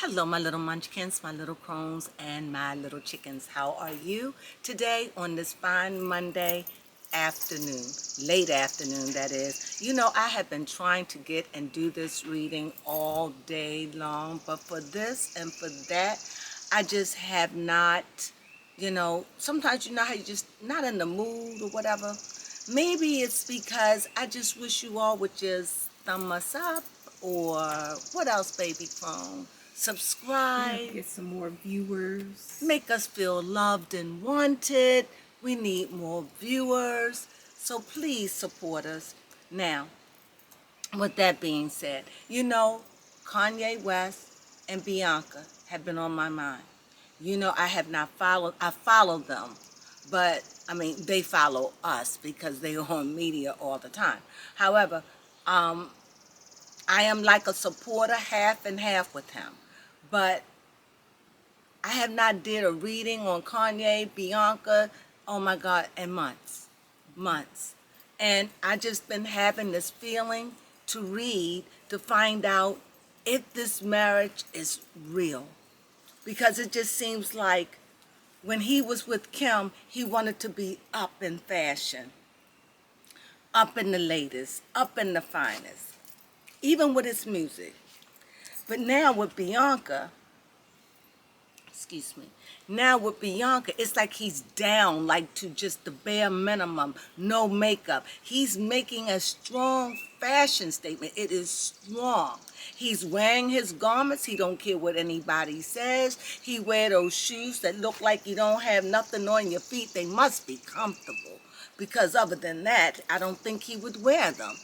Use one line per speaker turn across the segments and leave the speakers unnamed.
Hello, my little munchkins, my little crones, and my little chickens. How are you today on this fine Monday afternoon, late afternoon, that is? You know, I have been trying to get and do this reading all day long, but for this and for that, I just have not, sometimes you know how you just not in the mood or whatever. Maybe it's because I just wish you all would just thumb us up or what else, baby crone? Subscribe,
Get some more viewers.
make us feel loved and wanted. We need more viewers, so please support us. Now, with that being said, Kanye West and Bianca have been on my mind. I have not followed, I follow them, but I mean, they follow us because they are on media all the time. However, I am like a supporter, half and half with him. But I have not did a reading on Kanye, Bianca, oh my God, in months. And I just been having this feeling to read to find out if this marriage is real. Because it just seems like when he was with Kim, he wanted to be up in fashion, up in the latest, up in the finest, even with his music. But now with Bianca, excuse me, now with Bianca, it's like he's down, like to just the bare minimum, no makeup. He's making a strong fashion statement. It is strong. He's wearing his garments. He don't care what anybody says. He wear those shoes that look like you don't have nothing on your feet. They must be comfortable, because other than that, I don't think he would wear them.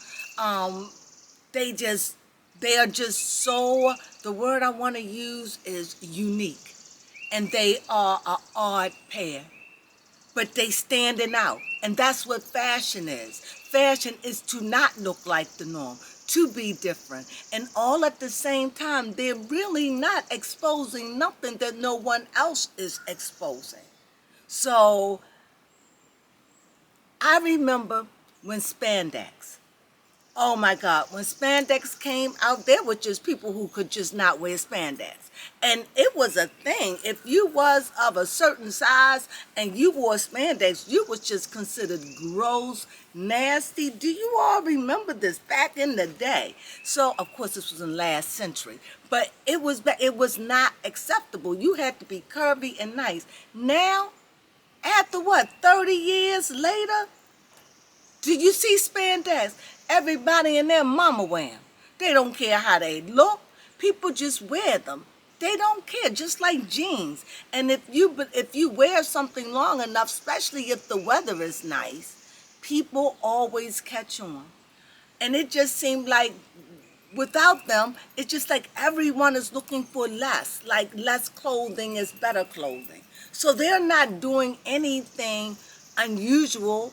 They are just so, the word I want to use is unique. And they are an odd pair, but they standing out. And that's what fashion is. Fashion is to not look like the norm, to be different. And all at the same time, they're really not exposing nothing that no one else is exposing. So I remember when spandex, oh my God, when spandex came out, there were just people who could just not wear spandex. And it was a thing. If you was of a certain size and you wore spandex, you was just considered gross, nasty. Do you all remember this back in the day? So, of course, this was in last century. But it was not acceptable. You had to be curvy and nice. Now, after what, 30 years later, do you see spandex? Everybody and their mama wear them. They don't care how they look. People just wear them. They don't care, just like jeans. And if you wear something long enough, especially if the weather is nice, people always catch on. And it just seemed like without them, it's just like everyone is looking for less. Like less clothing is better clothing. So they're not doing anything unusual.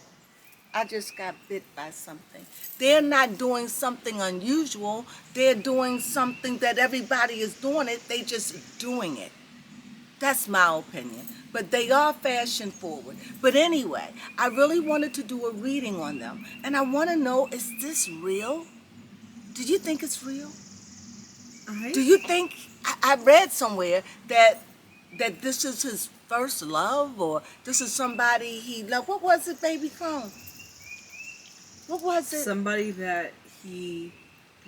I just got bit by something. They're not doing something unusual. They're doing something that everybody is doing it. They just doing it. That's my opinion. But they are fashion forward. But anyway, I really wanted to do a reading on them. And I want to know, is this real? Do you think it's real? Do you think, I read somewhere that this is his first love, or this is somebody he loved. What was it, baby crone? What was it?
Somebody that he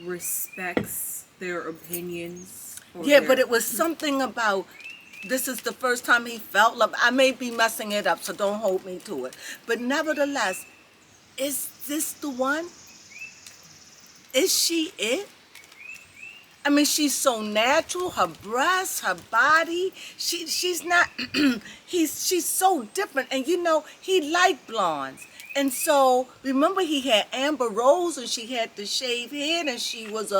respects their opinions.
Yeah, but it was something about this is the first time he felt love. I may be messing it up, so don't hold me to it. But nevertheless, is this the one? Is she it? I mean, she's so natural. Her breasts, her body. She's not. She's so different. And he liked blondes. And so remember, he had Amber Rose, and she had the shaved head, and she was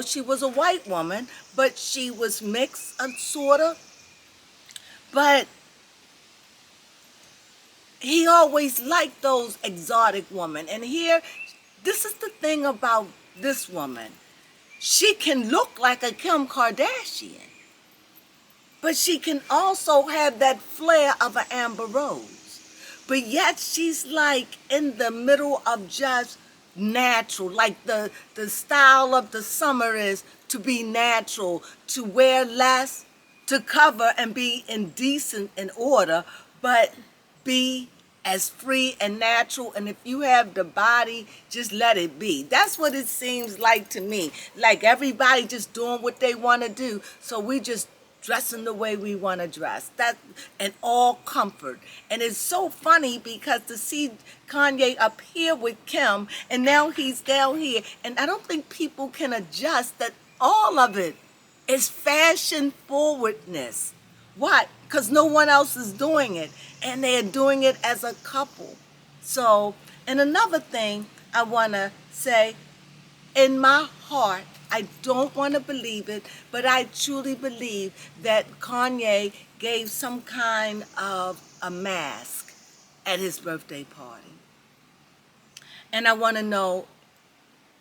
she was a white woman, but she was mixed, sort of. But he always liked those exotic women. And here, this is the thing about this woman. She can look like a Kim Kardashian, but she can also have that flair of an Amber Rose. But yet she's like in the middle of just natural, like the style of the summer is to be natural, to wear less, to cover and be indecent in order, but be as free and natural. And if you have the body, just let it be. That's what it seems like to me. Like everybody just doing what they want to do. So we just dressing the way we want to dress. That and all comfort. And it's so funny because to see Kanye up here with Kim and now he's down here. And I don't think people can adjust that all of it is fashion forwardness. Why? Because no one else is doing it. And they're doing it as a couple. So, and another thing I want to say, in my heart, I don't want to believe it, but I truly believe that Kanye gave some kind of a mask at his birthday party. And I want to know,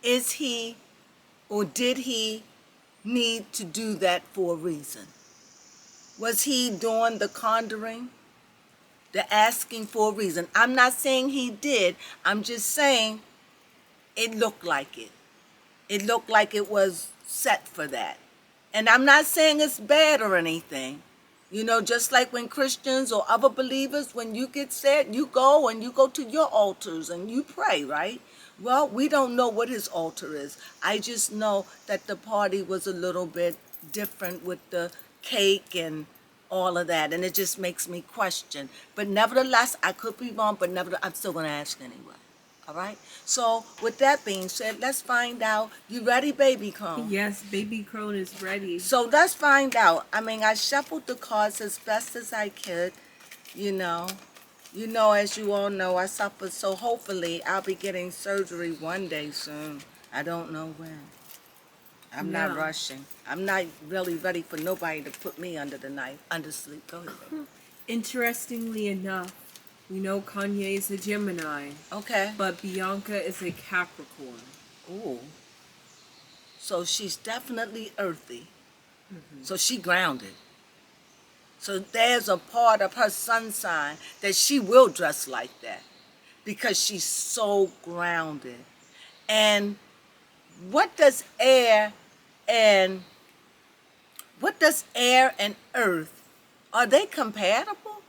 is he or did he need to do that for a reason? Was he doing the conjuring, the asking for a reason? I'm not saying he did. I'm just saying it looked like it. It looked like it was set for that. And I'm not saying it's bad or anything. You know, just like when Christians or other believers, when you get sad, you go and you go to your altars and you pray, right? Well, we don't know what his altar is. I just know that the party was a little bit different with the cake and all of that. And it just makes me question. But nevertheless, I could be wrong, but nevertheless, I'm still going to ask anyway. All right? So with that being said, let's find out. You ready, baby Crone?
Yes, baby Crone is ready.
So let's find out. I mean, I shuffled the cards as best as I could, you know. You know, as you all know, I suffered, so hopefully I'll be getting surgery one day soon. I don't know when. I'm not rushing. I'm not really ready for nobody to put me under the knife, under sleep. Go ahead, baby.
Interestingly enough, we know Kanye is a Gemini.
Okay.
But Bianca is a Capricorn.
Ooh. So she's definitely earthy. Mm-hmm. So she grounded. So there's a part of her sun sign that she will dress like that because she's so grounded. And what does air and earth, are they compatible?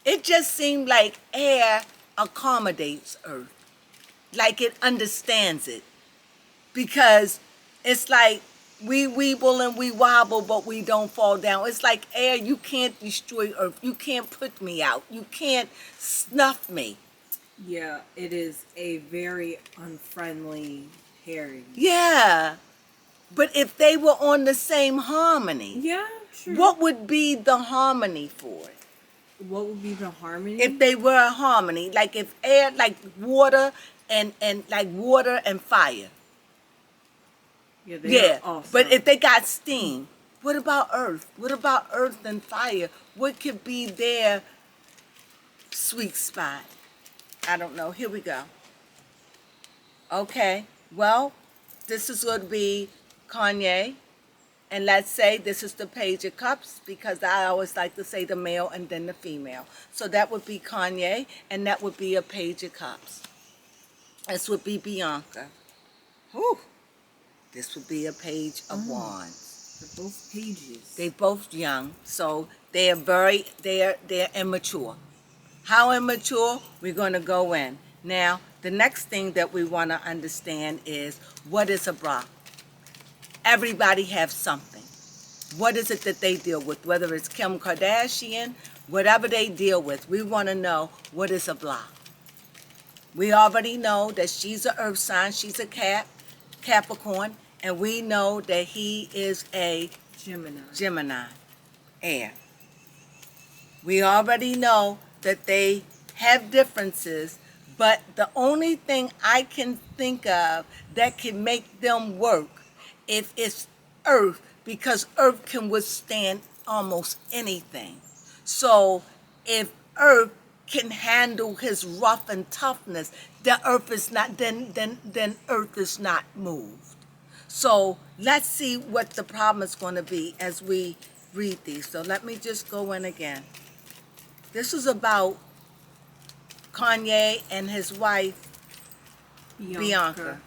It just seemed like air accommodates earth, like it understands it, because it's like we weeble and we wobble, but we don't fall down. It's like air, you can't destroy earth. You can't put me out. You can't snuff me.
Yeah, it is a very unfriendly pairing.
Yeah. But if they were on the same harmony,
yeah, sure.
What would be the harmony for it?
What would be the harmony?
If they were a harmony, like if air, like water and like water and fire.
Yeah, they are awesome.
But if they got steam, what about earth? What about earth and fire? What could be their sweet spot? I don't know. Here we go. Okay. Well, this is going to be Kanye. And let's say this is the Page of Cups, because I always like to say the male and then the female. So that would be Kanye, and that would be a Page of Cups. This would be Bianca. Whew. This would be a Page of Wands.
They're both pages.
They're both young, so they're immature. How immature? We're going to go in. Now, the next thing that we want to understand is, what is a bra? Everybody have something. What is it that they deal with? Whether it's Kim Kardashian, whatever they deal with, we want to know, what is a block? We already know that she's an earth sign. She's a Capricorn. And we know that he is a Gemini, air. We already know that they have differences, but the only thing I can think of that can make them work, if it's earth, because earth can withstand almost anything. So if earth can handle his rough and toughness, the earth is not, then earth is not moved. So let's see what the problem is going to be as we read these. So let me just go in again. This is about Kanye and his wife, Bianca.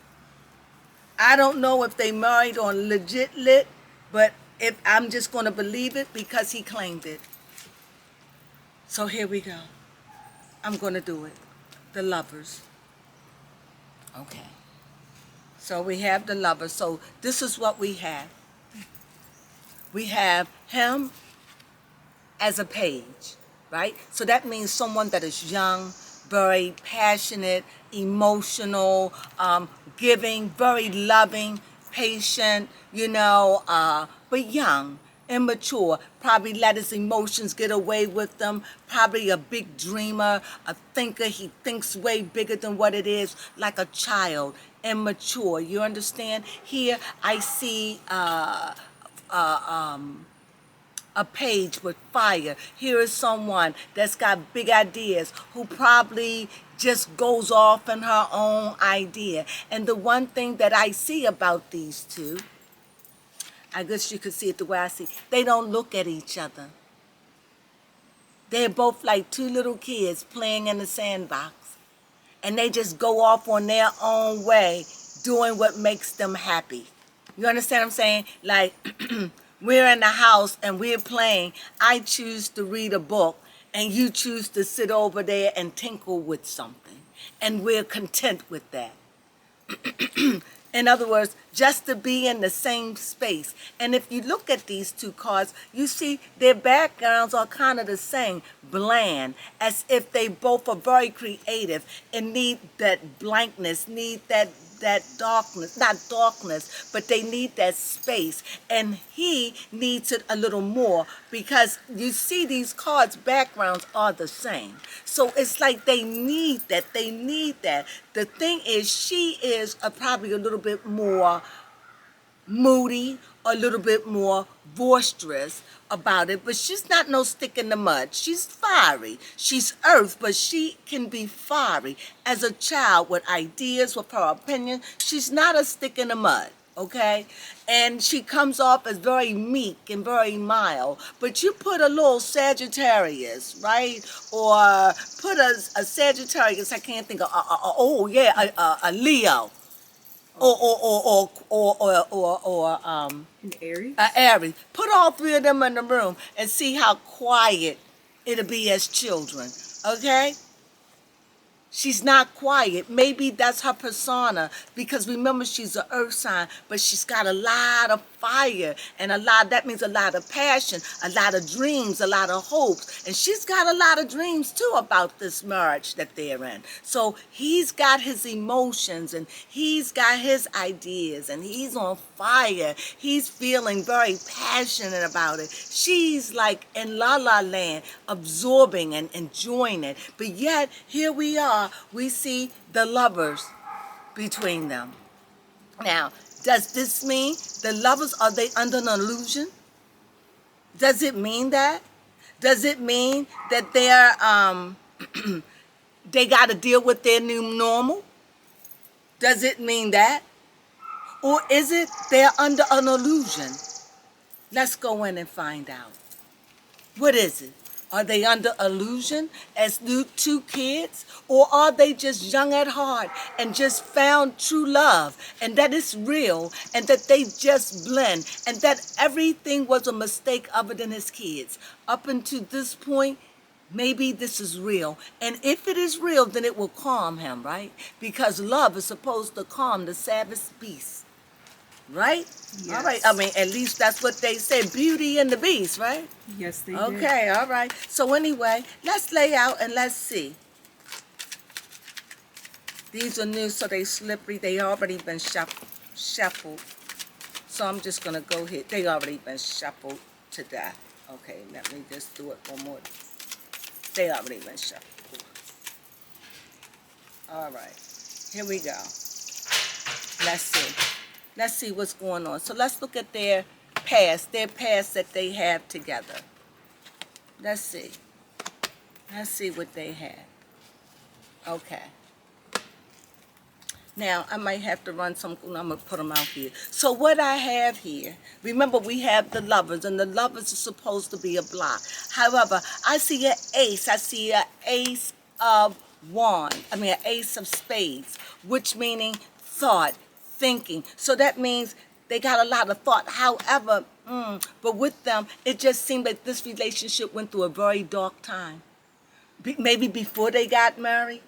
I don't know if they married on legit lit, but if I'm just going to believe it because he claimed it. So here we go. I'm going to do it. The lovers. Okay. So we have the lovers. So this is what we have. We have him as a page, right? So that means someone that is young, very passionate, emotional, giving, very loving, patient, but young, immature, probably let his emotions get away with them, probably a big dreamer, a thinker. He thinks way bigger than what it is, like a child, immature. You understand? Here I see a page with fire. Here is someone that's got big ideas who probably just goes off in her own idea. And the one thing that I see about these two, I guess you could see it the way I see, they don't look at each other. They're both like two little kids playing in the sandbox. And they just go off on their own way, doing what makes them happy. You understand what I'm saying? Like, we're in the house and we're playing. I choose to read a book and you choose to sit over there and tinkle with something. And we're content with that. In other words, just to be in the same space. And if you look at these two cards, you see their backgrounds are kind of the same, bland, as if they both are very creative and need that blankness, need that darkness, not darkness, but they need that space. And he needs it a little more because you see these cards' backgrounds are the same. So it's like they need that. They need that. The thing is, she is probably a little bit more moody, a little bit more boisterous about it, but she's not no stick in the mud. She's fiery. She's earth, but she can be fiery. As a child with ideas, with her opinion, she's not a stick in the mud, okay? And she comes off as very meek and very mild, but you put a little Sagittarius, right? Or put a Sagittarius, I can't think of, a Leo.
An Aries?
Aries. Put all three of them in the room and see how quiet it'll be as children. Okay? She's not quiet. Maybe that's her persona because remember she's an earth sign, but she's got a lot of fire and that means a lot of passion, a lot of dreams, a lot of hopes. And she's got a lot of dreams too about this marriage that they're in. So he's got his emotions and he's got his ideas and he's on fire. He's feeling very passionate about it. She's like in la la land, absorbing and enjoying it. But yet here we are. We see the lovers between them. Now, does this mean the lovers, are they under an illusion? Does it mean that? Does it mean that they're they got to deal with their new normal? Does it mean that? Or is it they're under an illusion? Let's go in and find out. What is it? Are they under illusion as two kids? Or are they just young at heart and just found true love and that it's real and that they just blend and that everything was a mistake other than his kids? Up until this point, maybe this is real. And if it is real, then it will calm him, right? Because love is supposed to calm the savage beast. Right?
Yes.
All right. I mean, at least that's what they say. Beauty and the Beast, right?
Yes, they
Okay, all right. So anyway, let's lay out and let's see. These are new, so they slippery. They already been shuffled. So I'm just going to go here. They already been shuffled to death. Okay, let me just do it one more. They already been shuffled. All right. Here we go. Let's see. Let's see what's going on. So let's look at their past that they have together. Let's see. Let's see what they have. Okay. Now, I might have to run some, I'm going to put them out here. So what I have here, remember we have the lovers, and the lovers are supposed to be a block. However, I see an ace. I see an ace of an ace of spades, which meaning thought, thinking. So that means they got a lot of thought. However, but with them, it just seemed like this relationship went through a very dark time. Maybe before they got married,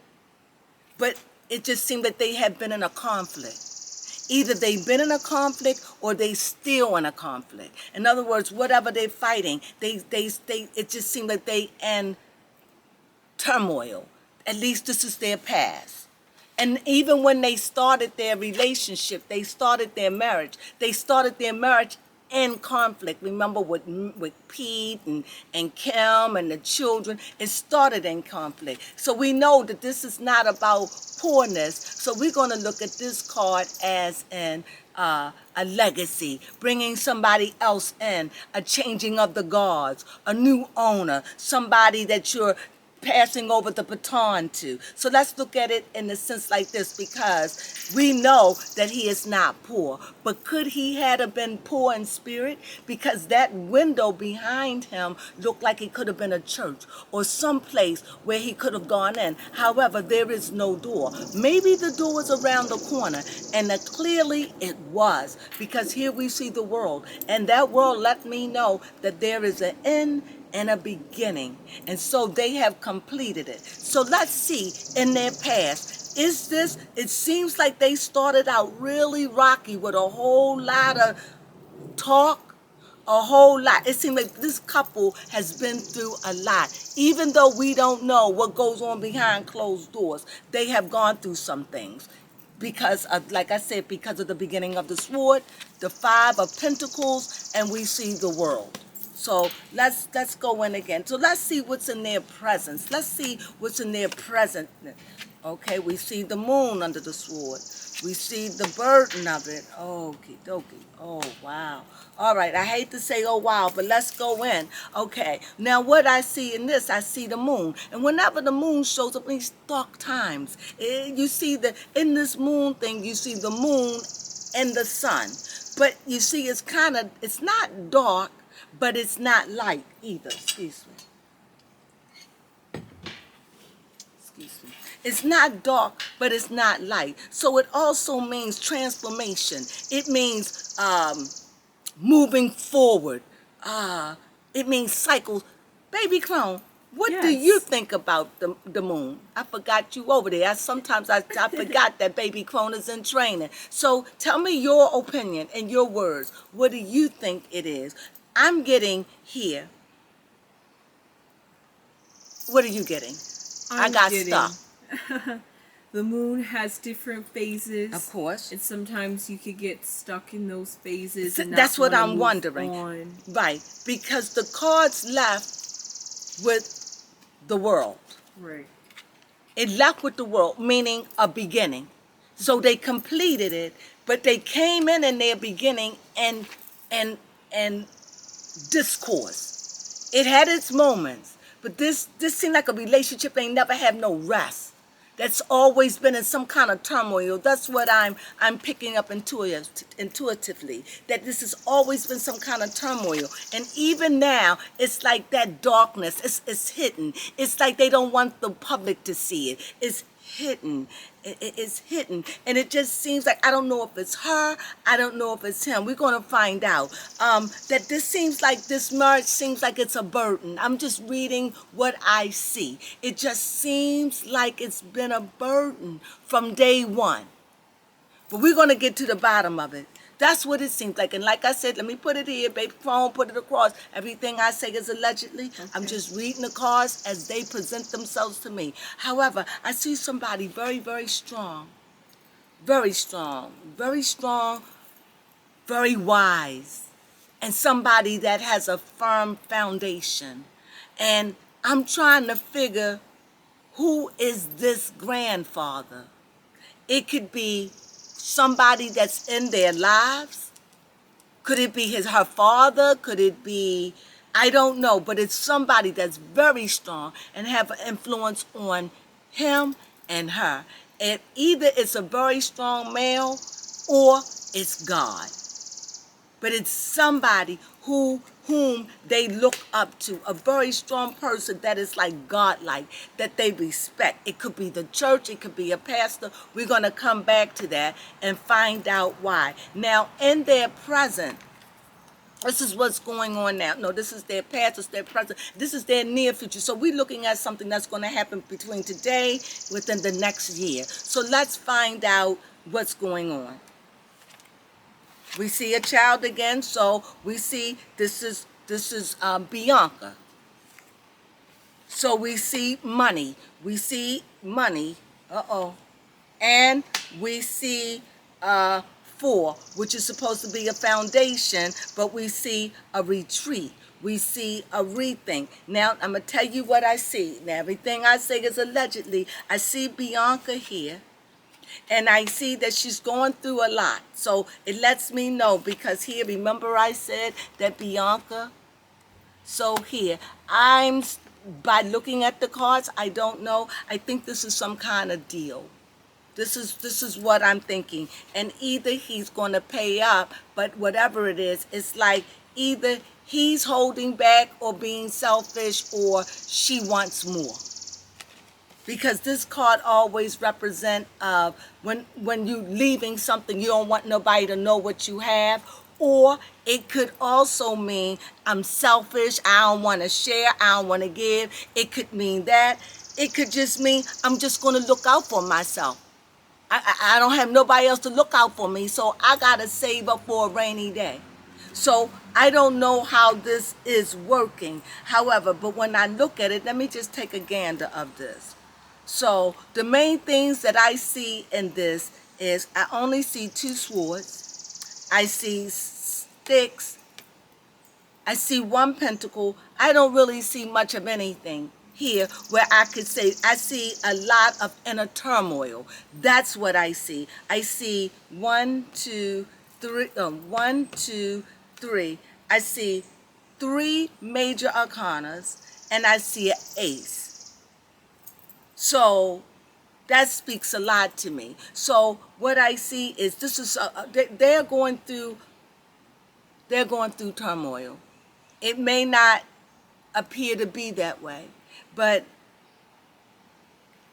but it just seemed that they had been in a conflict. Either they've been in a conflict or they still in a conflict. In other words, whatever they're fighting, it just seemed like they in turmoil. At least this is their past. And even when they started their relationship, they started their marriage in conflict. Remember with Pete and Kim and the children, it started in conflict. So we know that this is not about poorness. So we're going to look at this card as a legacy, bringing somebody else in, a changing of the guards, a new owner, somebody that you're passing over the baton to. So let's look at it in the sense like this, because we know that he is not poor. But could he have been poor in spirit? Because that window behind him looked like it could have been a church or some place where he could have gone in. However, there is no door. Maybe the door was around the corner, and clearly it was, because here we see the world, and that world let me know that there is an end and a beginning. And so they have completed it. So let's see in their past. It seems like they started out really rocky with a whole lot of talk, a whole lot. It seems like this couple has been through a lot. Even though we don't know what goes on behind closed doors, they have gone through some things. Because of, like I said, because of the beginning of the sword, the 5 of Pentacles, and we see the world. So let's go in again. So let's see what's in their presence. Let's see what's in their present. Okay, we see the moon under the sword. We see the burden of it. Okie dokie. Oh, wow. All right, I hate to say oh, wow, but let's go in. Okay, now what I see in this, I see the moon. And whenever the moon shows up in these dark times, you see in this moon thing, you see the moon and the sun. But you see, it's not dark, but it's not light either. Excuse me. It's not dark, but it's not light. So it also means transformation. It means moving forward. It means cycles. Baby Crone, what do you think about the moon? I forgot you over there. Sometimes I forgot that Baby Crone is in training. So tell me your opinion and your words. What do you think it is? I'm getting here. What are you getting? I got stuck.
The moon has different phases.
Of course.
And sometimes you could get stuck in those phases. And
that's what I'm wondering. Right. Because the cards left with the world.
Right.
It left with the world, meaning a beginning. So they completed it, but they came in their beginning and discourse. It had its moments, but this seemed like a relationship they never had no rest. That's always been in some kind of turmoil. That's what I'm picking up intuitively, that this has always been some kind of turmoil. And even now, it's like that darkness, it's hidden. It's like they don't want the public to see it. It's hidden. It's hidden. And it just seems like, I don't know if it's her, I don't know if it's him. We're going to find out. That this marriage seems like it's a burden. I'm just reading what I see. It just seems like it's been a burden from day one. But we're going to get to the bottom of it. That's what it seems like. And like I said, let me put it here, Baby Crone, put it across. Everything I say is allegedly. Okay. I'm just reading the cards as they present themselves to me. However, I see somebody very, very strong. Very strong. Very strong. Very wise. And somebody that has a firm foundation. And I'm trying to figure, who is this grandfather? It could be somebody that's in their lives. Could it be her father? Could it be, I don't know, but it's somebody that's very strong and have an influence on him and her. And either it's a very strong male or it's God. but it's somebody whom they look up to, a very strong person that is like godlike, that they respect. It could be the church, it could be a pastor. We're going to come back to that and find out why. Now, in their present, this is what's going on now. No, this is their past, it's their present. This is their near future. So we're looking at something that's going to happen between today, within the next year. So let's find out what's going on. We see a child again, so we see this is Bianca. So we see money. We see money. And we see 4, which is supposed to be a foundation, but we see a retreat. We see a rethink. Now, I'm going to tell you what I see. Now, everything I say is allegedly. I see Bianca here. And I see that she's going through a lot. So it lets me know, because here, remember I said that Bianca? So here, by looking at the cards, I don't know. I think this is some kind of deal. This is what I'm thinking. And either he's going to pay up, but whatever it is, it's like either he's holding back or being selfish, or she wants more. Because this card always represents when you leaving something, you don't want nobody to know what you have. Or it could also mean I'm selfish, I don't want to share, I don't want to give. It could mean that. It could just mean I'm just going to look out for myself. I don't have nobody else to look out for me, so I got to save up for a rainy day. So I don't know how this is working. However, but when I look at it, let me just take a gander of this. So the main things that I see in this is I only see 2 swords. I see sticks. I see 1 pentacle. I don't really see much of anything here where I could say I see a lot of inner turmoil. That's what I see. I see 1, 2, 3. 1, 2, 3. I see 3 major arcanas, and I see an ace. So that speaks a lot to me. So what I see is this is they're going through turmoil. It may not appear to be that way, but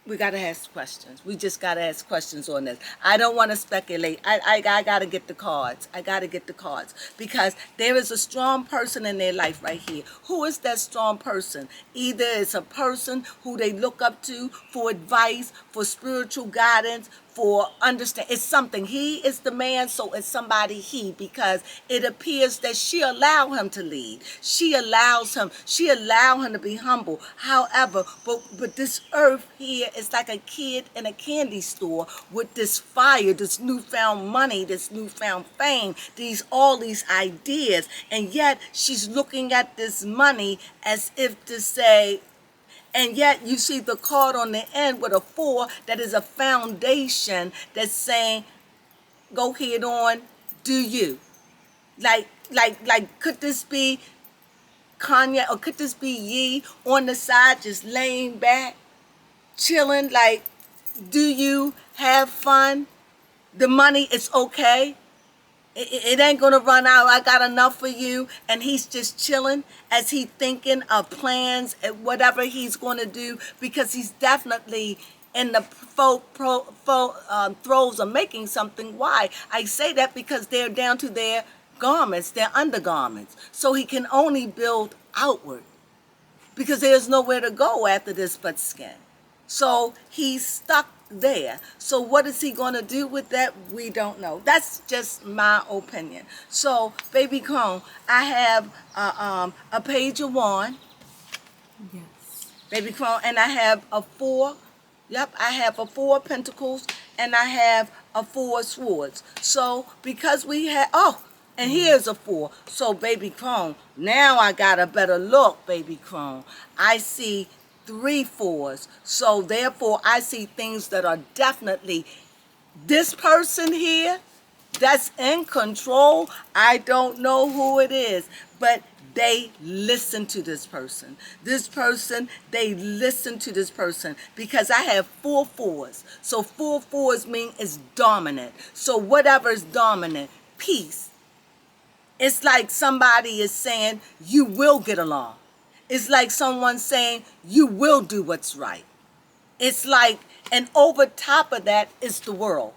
we got to ask questions. We just got to ask questions on this. I don't want to speculate. I got to get the cards. I got to get the cards, because there is a strong person in their life right here. Who is that strong person? Either it's a person who they look up to for advice, for spiritual guidance, for understand. It's something. He is the man, so it's somebody he, because it appears that she allowed him to lead. She allowed him to be humble. However, but this earth here is like a kid in a candy store with this fire, this newfound money, this newfound fame, all these ideas, and yet she's looking at this money as if to say. And yet you see the card on the end with a 4 that is a foundation that's saying, go head on, do you. Like, could this be Kanye, or could this be Ye on the side just laying back, chilling, like, do you have fun? The money is okay. It ain't gonna run out. I got enough for you. And he's just chilling as he thinking of plans and whatever he's gonna do, because he's definitely in the throes of making something. Why? I say that because they're down to their garments, their undergarments. So he can only build outward, because there's nowhere to go after this but skin. So he's stuck there. So what is he going to do with that? We don't know. That's just my opinion. So, baby Crone, I have a page of wand.
Yes.
Baby Crone, and I have a 4. Yep, I have a 4 pentacles, and I have a 4 swords. So because we have, and here's a 4. So, baby Crone, now I got a better look, baby Crone. I see 3 4s. So therefore I see things that are definitely this person here that's in control. I don't know who it is, but they listen to this person. This person, they listen to this person, because I have 4 4s. So 4 4s mean it's dominant. So whatever is dominant, peace It's like somebody is saying, you will get along. It's like someone saying, you will do what's right. It's like, and over top of that is the world.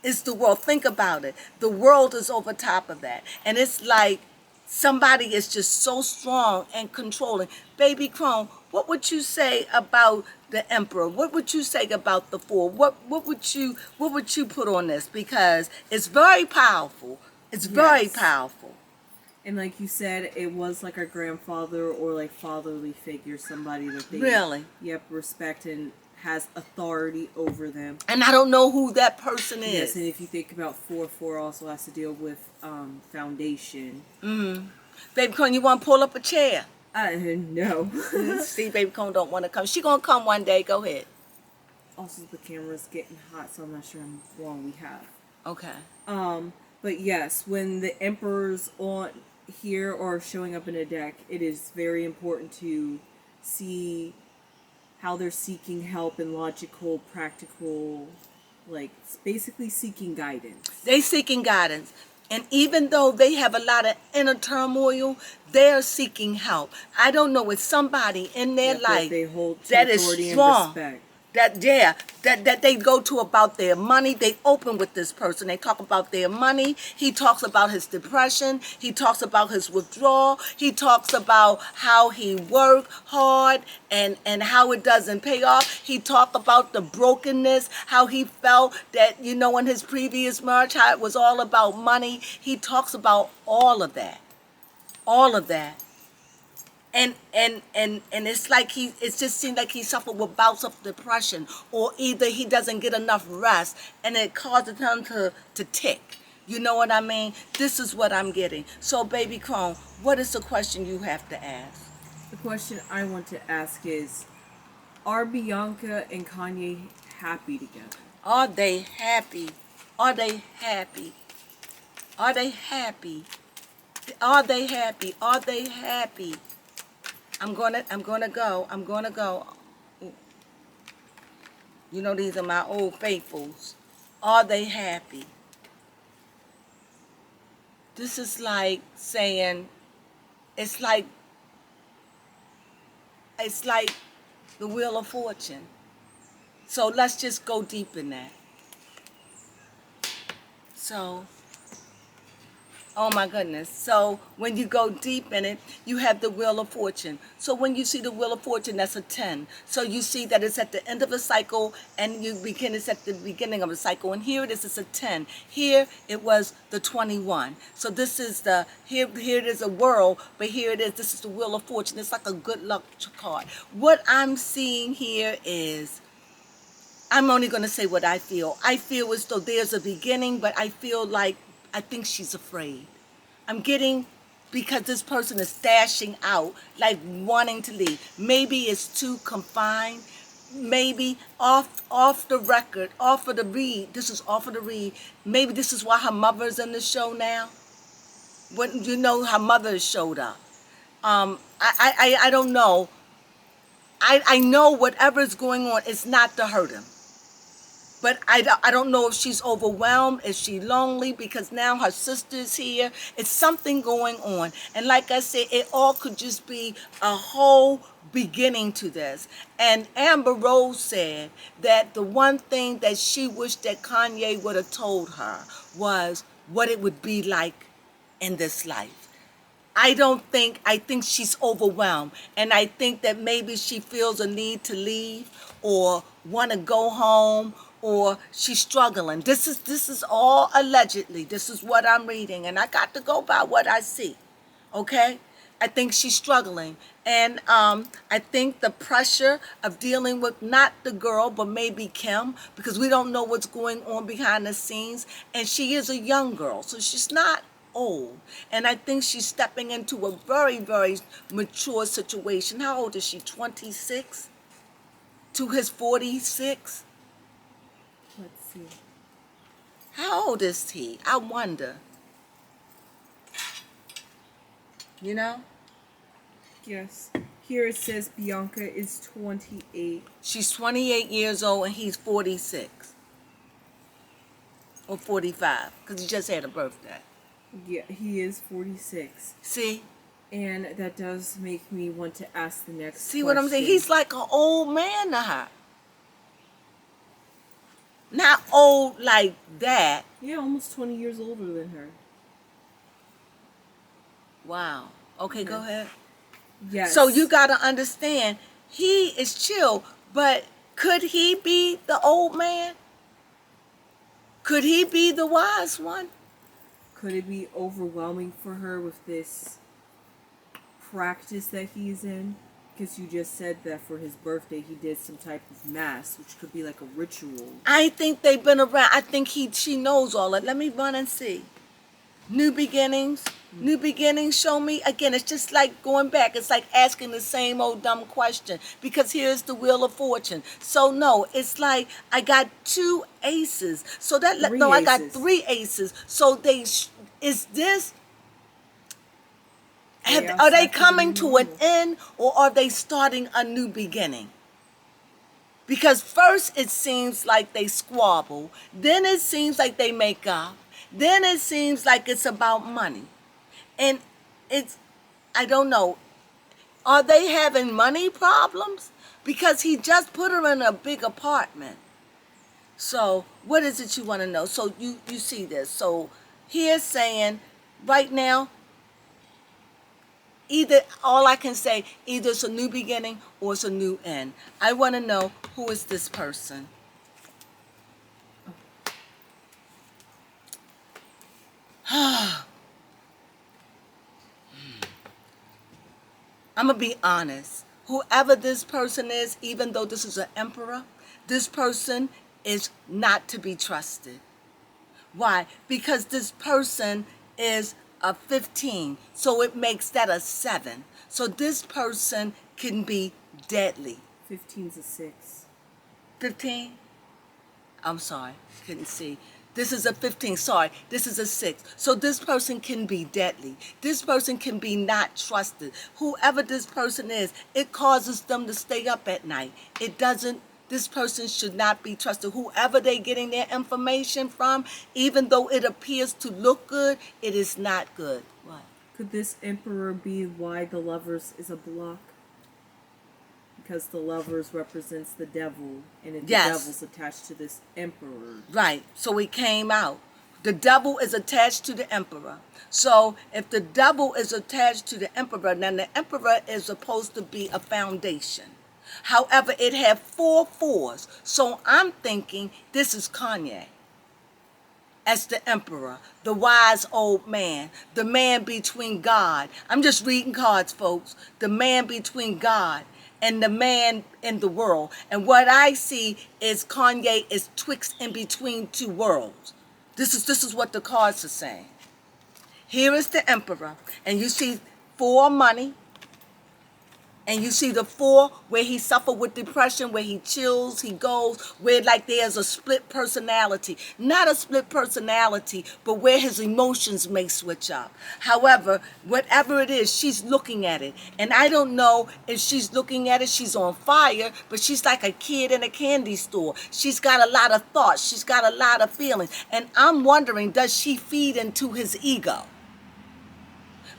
It's the world. Think about it. The world is over top of that. And it's like somebody is just so strong and controlling. Baby Crone, what would you say about the Emperor? What would you say about the Four? What would you put on this? Because it's very powerful. It's very
Yes.
powerful.
And like you said, it was like a grandfather or like fatherly figure, somebody that they
Really?
respect and has authority over them.
And I don't know who that person is.
Yes, and if you think about 4 also has to deal with foundation.
Baby Crone, you want to pull up a chair?
No.
See, Baby Crone don't want to come. She going to come one day. Go ahead.
Also, the camera's getting hot, so I'm not sure how long we have.
Okay.
But yes, when the emperors on here or showing up in a deck, it is very important to see how they're seeking help and logical, practical, like basically seeking guidance.
They seeking guidance. And even though they have a lot of inner turmoil, they're seeking help. I don't know, it's somebody in their life
they hold to
that is
authority
strong.
and respect.
That they go to about their money. They open with this person. They talk about their money. He talks about his depression. He talks about his withdrawal. He talks about how he worked hard and how it doesn't pay off. He talked about the brokenness, how he felt that, you know, in his previous marriage, how it was all about money. He talks about all of that. All of that. And it's like it just seems like he suffered with bouts of depression, or either he doesn't get enough rest and it causes him to tick. You know what I mean? This is what I'm getting. So, Baby Crone, what is the question you have to ask?
The question I want to ask is, are Bianca and Kanye happy together?
Are they happy? Are they happy? Are they happy? Are they happy? Are they happy? I'm gonna go. You know, these are my old faithfuls. Are they happy? This is like saying, it's like the Wheel of Fortune. So let's just go deep in that. So, oh my goodness. So when you go deep in it, you have the Wheel of Fortune. So when you see the Wheel of Fortune, that's a 10. So you see that it's at the end of a cycle and it's at the beginning of a cycle. And here it is, it's a 10. Here it was the 21. So this is here it is a world, but here it is, this is the Wheel of Fortune. It's like a good luck card. What I'm seeing here is, I'm only going to say what I feel. I feel as though there's a beginning, but I feel like, I think she's afraid. I'm getting, because this person is dashing out, like wanting to leave. Maybe it's too confined. Maybe off the record, off of the read. This is off of the read. Maybe this is why her mother's in the show now. When you know her mother showed up. I don't know. I know whatever's going on, it's not to hurt him. But I don't know if she's overwhelmed, is she lonely because now her sister's here. It's something going on. And like I said, it all could just be a whole beginning to this. And Amber Rose said that the one thing that she wished that Kanye would have told her was what it would be like in this life. I think she's overwhelmed. And I think that maybe she feels a need to leave or want to go home, or she's struggling. This is all allegedly. This is what I'm reading, and I got to go by what I see. Okay? I think she's struggling. And I think the pressure of dealing with not the girl, but maybe Kim, because we don't know what's going on behind the scenes. And she is a young girl, so she's not old. And I think she's stepping into a very, very mature situation. How old is she? 26? To his 46?
Let's see.
How old is he? I wonder. You know?
Yes. Here it says Bianca is 28.
She's 28 years old and he's 46. Or 45. Because he just had a birthday.
Yeah, he is 46.
See?
And that does make me want to ask the next
See
question.
what I'm saying? He's like an old man to her. Not old like that.
Yeah, almost 20 years older than her.
Wow. Okay, go ahead.
Yes.
So you got to understand, he is chill, but could he be the old man? Could he be the wise one?
Could it be overwhelming for her with this practice that he's in? Because you just said that for his birthday he did some type of mass, which could be like a ritual.
I think they've been around. I think she knows all that. Let me run and see. New beginnings. New beginnings, show me. Again, it's just like going back. It's like asking the same old dumb question. Because here's the Wheel of Fortune. So no, it's like I got 2 aces. So that I got 3 aces. So is this? Are they coming to an end, or are they starting a new beginning? Because first it seems like they squabble, then it seems like they make up, then it seems like it's about money. And I don't know, are they having money problems? Because he just put her in a big apartment. So what is it you want to know? So you see this. So here's saying right now, either, all I can say, either it's a new beginning or it's a new end. I want to know, who is this person? I'm going to be honest. Whoever this person is, even though this is an emperor, this person is not to be trusted. Why? Because this person is a 15, so it makes that a 7. So this person can be deadly.
15's a 6.
15? I'm sorry, couldn't see. This is a 15, sorry, this is a 6. So this person can be deadly. This person can be not trusted. Whoever this person is, it causes them to stay up at night. It doesn't, this person should not be trusted. Whoever they're getting their information from, even though it appears to look good, it is not good. What?
Could this emperor be why the Lovers is a block? Because the Lovers represents the devil, and if
Yes.
the devil's attached to this emperor.
Right, so it came out. The devil is attached to the emperor. So if the devil is attached to the emperor, then the emperor is supposed to be a foundation. However, it had 4 4s. So I'm thinking this is Kanye as the emperor, the wise old man, the man between God. I'm just reading cards, folks. The man between God and the man in the world. And what I see is Kanye is twixt in between 2 worlds. This is what the cards are saying. Here is the emperor, and you see 4 money, and you see the 4 where he suffered with depression, where he chills, he goes, where like there's a split personality. Not a split personality, but where his emotions may switch up. However, whatever it is, she's looking at it. And I don't know if she's looking at it, she's on fire, but she's like a kid in a candy store. She's got a lot of thoughts. She's got a lot of feelings. And I'm wondering, does she feed into his ego?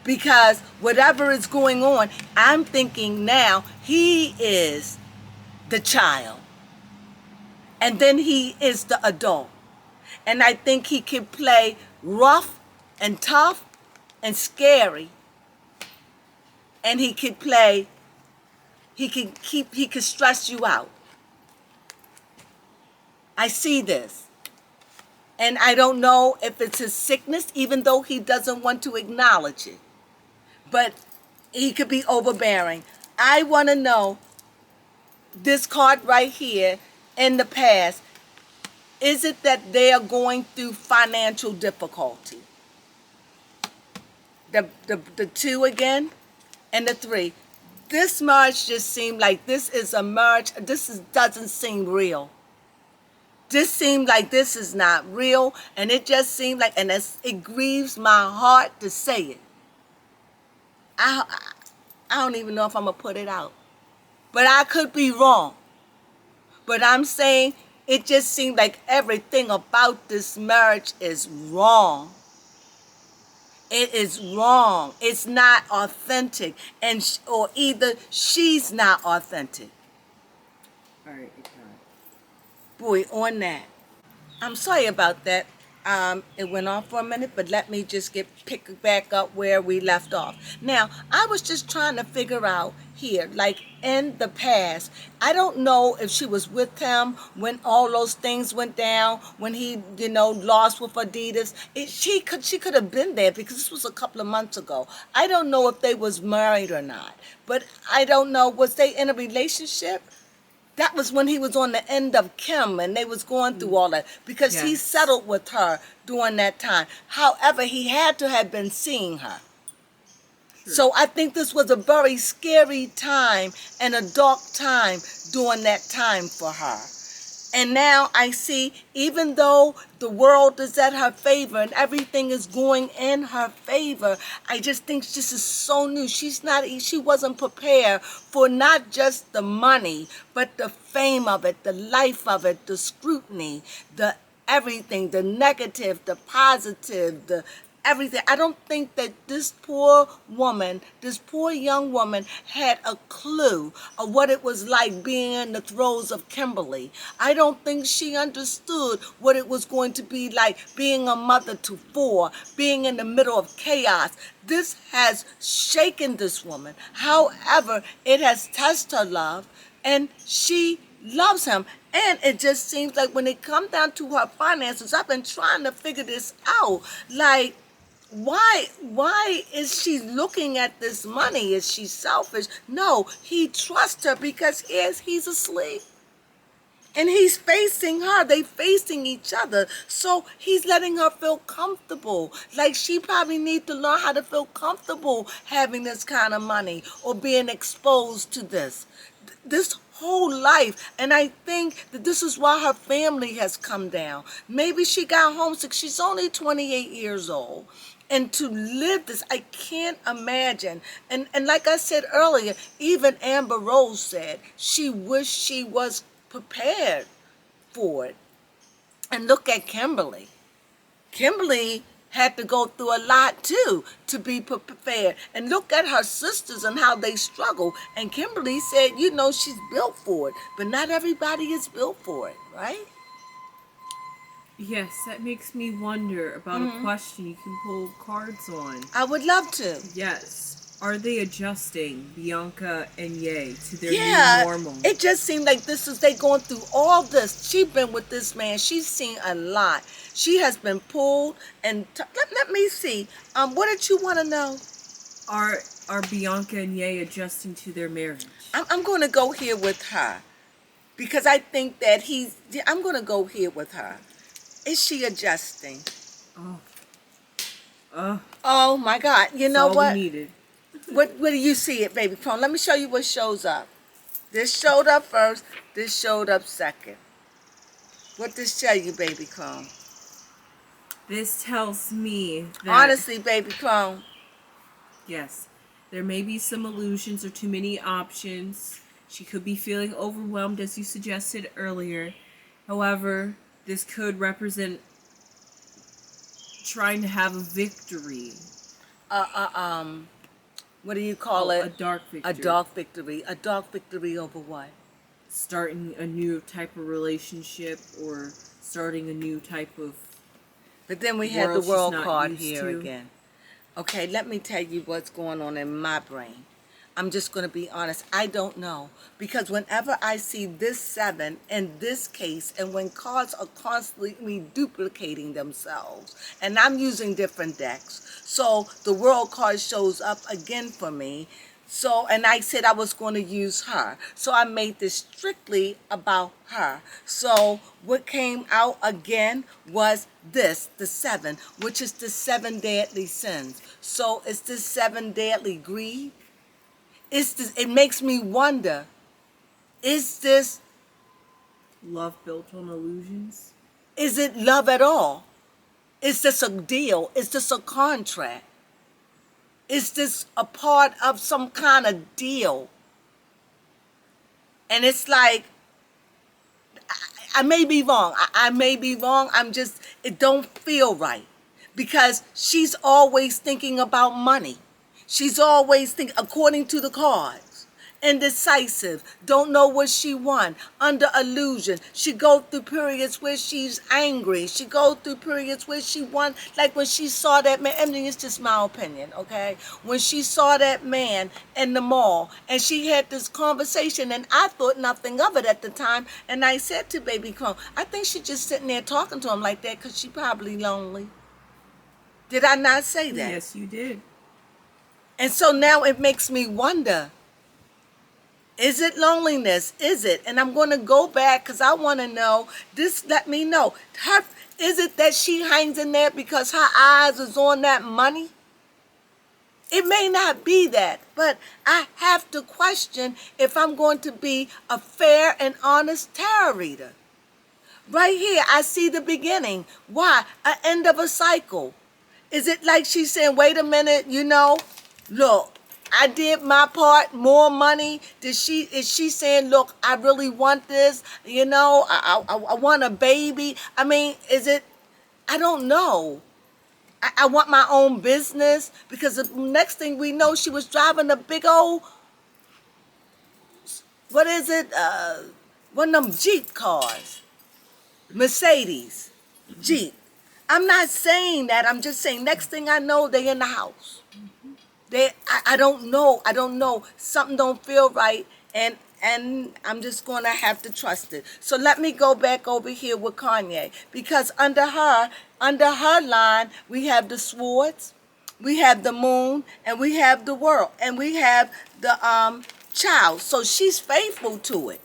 Because whatever is going on, I'm thinking now he is the child. And then he is the adult. And I think he can play rough and tough and scary. And he can play, he can stress you out. I see this. And I don't know if it's his sickness, even though he doesn't want to acknowledge it. But he could be overbearing. I want to know, this card right here, in the past, is it that they are going through financial difficulty? The 2 again, and the 3. This marriage just seemed like this is a marriage. Doesn't seem real. This seemed like this is not real, and it just seemed like, and it grieves my heart to say it. I don't even know if I'm going to put it out. But I could be wrong. But I'm saying it just seemed like everything about this marriage is wrong. It is wrong. It's not authentic. Or either she's not authentic.
All right, it got
Boy, on that. I'm sorry about that. It went on for a minute, but let me just pick back up where we left off. Now, I was just trying to figure out here, like in the past, I don't know if she was with him when all those things went down, when he, lost with Adidas. She could have been there because this was a couple of months ago. I don't know if they was married or not, but I don't know, was they in a relationship? That was when he was on the end of Kim and they was going through all that because he
Yes.
settled with her during that time. However, he had to have been seeing her.
Sure.
So I think this was a very scary time and a dark time during that time for her. And now I see, even though the world is at her favor and everything is going in her favor, I just think this is so new. She wasn't prepared for not just the money, but the fame of it, the life of it, the scrutiny, the everything, the negative, the positive, the everything. I don't think that this poor woman, this poor young woman, had a clue of what it was like being in the throes of Kimberly. I don't think she understood what it was going to be like being a mother to four, being in the middle of chaos. This has shaken this woman. However, it has tested her love, and she loves him. And it just seems like when it comes down to her finances, I've been trying to figure this out. Like, why is she looking at this money? Is she selfish? No, he trusts her because he's asleep. And he's facing her. They facing each other. So he's letting her feel comfortable. Like she probably needs to learn how to feel comfortable having this kind of money or being exposed to this whole life. And I think that this is why her family has come down. Maybe she got homesick. She's only 28 years old. And to live this, I can't imagine. And like I said earlier, even Amber Rose said she wished she was prepared for it. And look at Kimberly. Kimberly had to go through a lot too to be prepared. And look at her sisters and how they struggle. And Kimberly said, she's built for it. But not everybody is built for it, right?
Yes, that makes me wonder about a question you can pull cards on.
I would love to.
Yes. Are they adjusting Bianca and Ye to their new normal?
It just seemed like they going through all this. She's been with this man. She's seen a lot. She has been pulled and let me see. What did you want to know?
Are Bianca and Ye adjusting to their marriage?
I'm going to go here with her because I think that I'm going to go here with her. Is she adjusting? Oh my God! You know
all
what?
we needed.
What do you see it, baby Crone? Let me show you what shows up. This showed up first. This showed up second. What does tell you, baby Crone?
This tells me that,
Honestly, baby Crone.
yes, there may be some illusions or too many options. She could be feeling overwhelmed, as you suggested earlier. However, this could represent trying to have a victory.
What do you call it?
A dark victory.
A dark victory. A dark victory over what?
Starting a new type of relationship or starting a new type of...
But then we have the
she's
world
not
card
used
here
to.
again. Okay, let me tell you what's going on in my brain. I'm just going to be honest. I don't know. Because whenever I see this 7 in this case, and when cards are constantly duplicating themselves, and I'm using different decks, so the world card shows up again for me. So, and I said I was going to use her. So I made this strictly about her. So what came out again was this, the 7, which is the 7 deadly sins. So it's the 7 deadly greed. It makes me wonder, is this...
love built on illusions?
Is it love at all? Is this a deal? Is this a contract? Is this a part of some kind of deal? And it's like, I may be wrong. I may be wrong. It don't feel right. because she's always thinking about money. She's always thinking, according to the cards, indecisive, don't know what she wants, under illusion. She go through periods where she's angry. She go through periods where she wants, like when she saw that man, I mean, it's just my opinion, okay? When she saw that man in the mall and she had this conversation, and I thought nothing of it at the time, and I said to Baby Crone, I think she's just sitting there talking to him like that because she probably lonely. Did I not say that?
Yes, you did.
And so now it makes me wonder, is it loneliness? Is it? And I'm going to go back because I want to know, this let me know. Is it that she hangs in there because her eyes is on that money? It may not be that, but I have to question if I'm going to be a fair and honest tarot reader. Right here, I see the beginning. Why? An end of a cycle. Is it like she's saying, wait a minute, look, I did my part, more money. Is she saying, look, I really want this, I want a baby. I mean, is it, I don't know. I want my own business, because the next thing we know, she was driving a big old, what is it? One of them Jeep cars. Mercedes, Jeep. I'm not saying that. I'm just saying next thing I know, they in the house. I don't know. Something don't feel right, and I'm just gonna have to trust it. So let me go back over here with Kanye, because under her line, we have the swords, we have the moon, and we have the world, and we have the child. So she's faithful to it.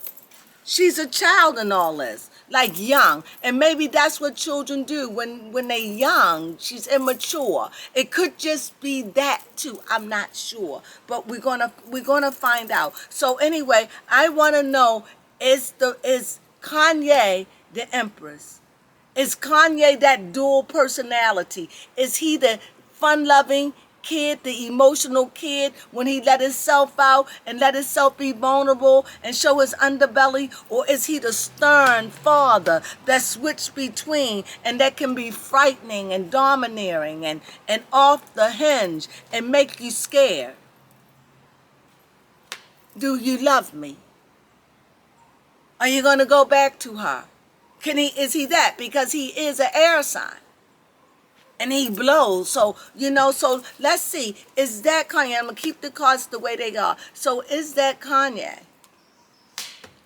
She's a child in all this, like young. And maybe that's what children do when they're young. She's immature. It could just be that too. I'm not sure. But we're gonna find out. So anyway, I wanna know, is Kanye the Empress? Is Kanye that dual personality? Is he the fun-loving kid, the emotional kid, when he let himself out and let himself be vulnerable and show his underbelly? Or is he the stern father that switched between, and that can be frightening and domineering and off the hinge and make you scared? Do you love me? Are you going to go back to her? Is he that? Because he is an air sign. And he blows. So let's see. Is that Kanye? I'm going to keep the cards the way they are. So is that Kanye?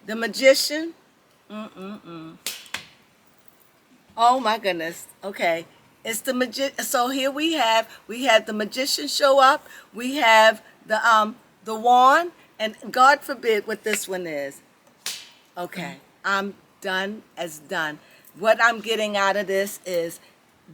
The magician? Oh my goodness. Okay. It's the magician. So here we have the magician show up. We have the wand. And God forbid what this one is. Okay. I'm done as done. What I'm getting out of this is,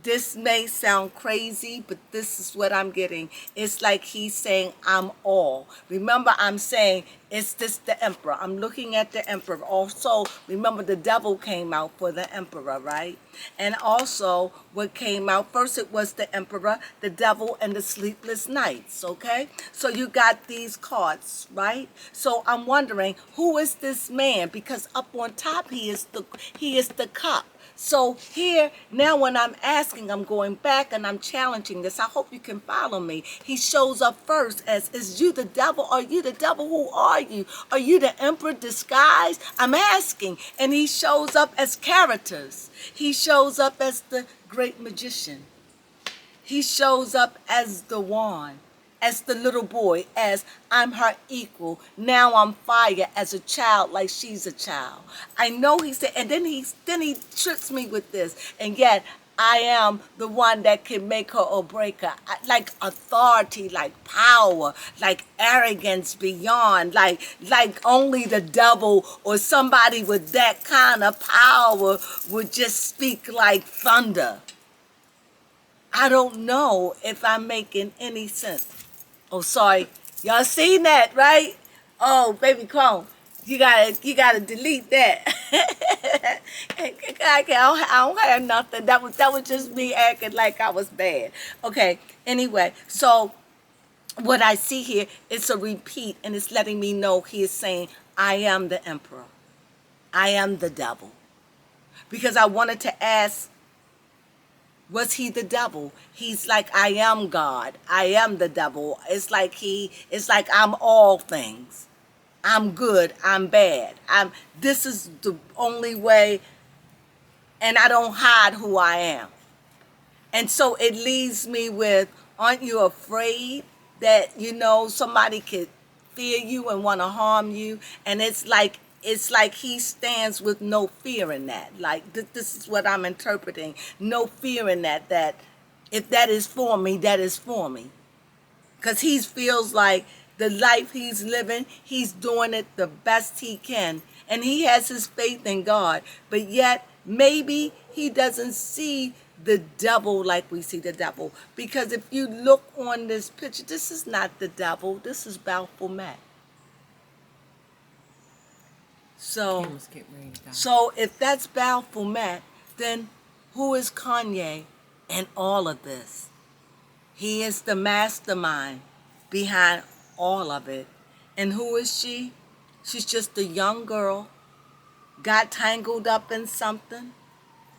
this may sound crazy, but this is what I'm getting. It's like he's saying, I'm all. Remember, I'm saying, it's this the emperor. I'm looking at the emperor. Also, remember, the devil came out for the emperor, right? And also, what came out first, it was the emperor, the devil, and the sleepless nights, okay? So you got these cards, right? So I'm wondering, who is this man? Because up on top, he is the cup. So here, now when I'm asking, I'm going back and I'm challenging this. I hope you can follow me. He shows up first as, is you the devil? Are you the devil? Who are you? Are you the emperor disguised? I'm asking. And he shows up as characters. He shows up as the great magician. He shows up as the wand, as the little boy, as I'm her equal. Now I'm fire as a child, like she's a child. I know he said, and then he tricks me with this, and yet I am the one that can make her or break her. Like authority, like power, like arrogance beyond, like only the devil or somebody with that kind of power would just speak like thunder. I don't know if I'm making any sense. Oh, sorry. Y'all seen that, right? Oh, Baby Crone, you gotta delete that. I don't have nothing. That was just me acting like I was bad. Okay. Anyway, so what I see here is a repeat, and it's letting me know he is saying, I am the emperor. I am the devil. Because I wanted to ask, Was he the devil? He's like, I am God. I am the devil. It's like I'm all things. I'm good. I'm bad. This is the only way, and I don't hide who I am. And so it leaves me with, aren't you afraid that, somebody could fear you and want to harm you? And it's like he stands with no fear in that. Like this is what I'm interpreting. No fear in that if that is for me, that is for me. Because he feels like the life he's living, he's doing it the best he can. And he has his faith in God. But yet, maybe he doesn't see the devil like we see the devil. Because if you look on this picture, this is not the devil. This is Baphomet. So,
Cameras getting ready to die.
so if that's Baphomet, then who is Kanye in all of this? He is the mastermind behind all of it. And who is she? She's just a young girl, got tangled up in something.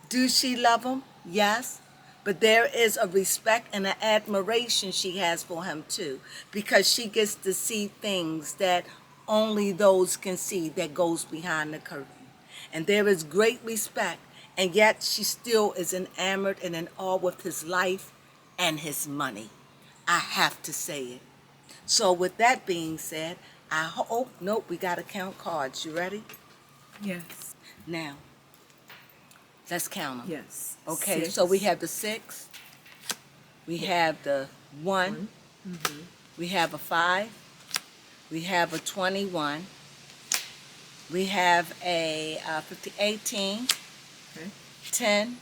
Do she love him? Yes. But there is a respect and an admiration she has for him too, because she gets to see things that only those can see that goes behind the curtain. And there is great respect, and yet she still is enamored and in awe with his life and his money. I have to say it. So with that being said, nope, we got to count cards. You ready?
Yes.
Now, let's count them.
Yes.
Okay,
6.
so we have the 6, we have the 1, we have a 5, we have a 21, we have a 18,
Okay.
10,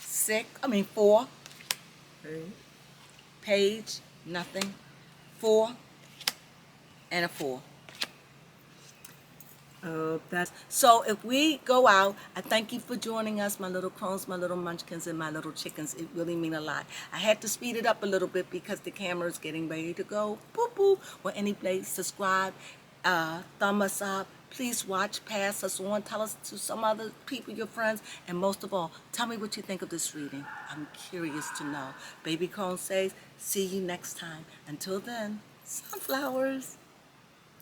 4,
Okay.
page, nothing, 4, and a 4.
That's
So if we go out, I thank you for joining us, my little crones, my little munchkins, and my little chickens. It really mean a lot. I had to speed it up a little bit because the camera is getting ready to go. Boop, boop. Well, anyway, subscribe, thumb us up. Please watch, pass us on, tell us to some other people, your friends, and most of all, tell me what you think of this reading. I'm curious to know. Baby Crone says, see you next time. Until then, sunflowers.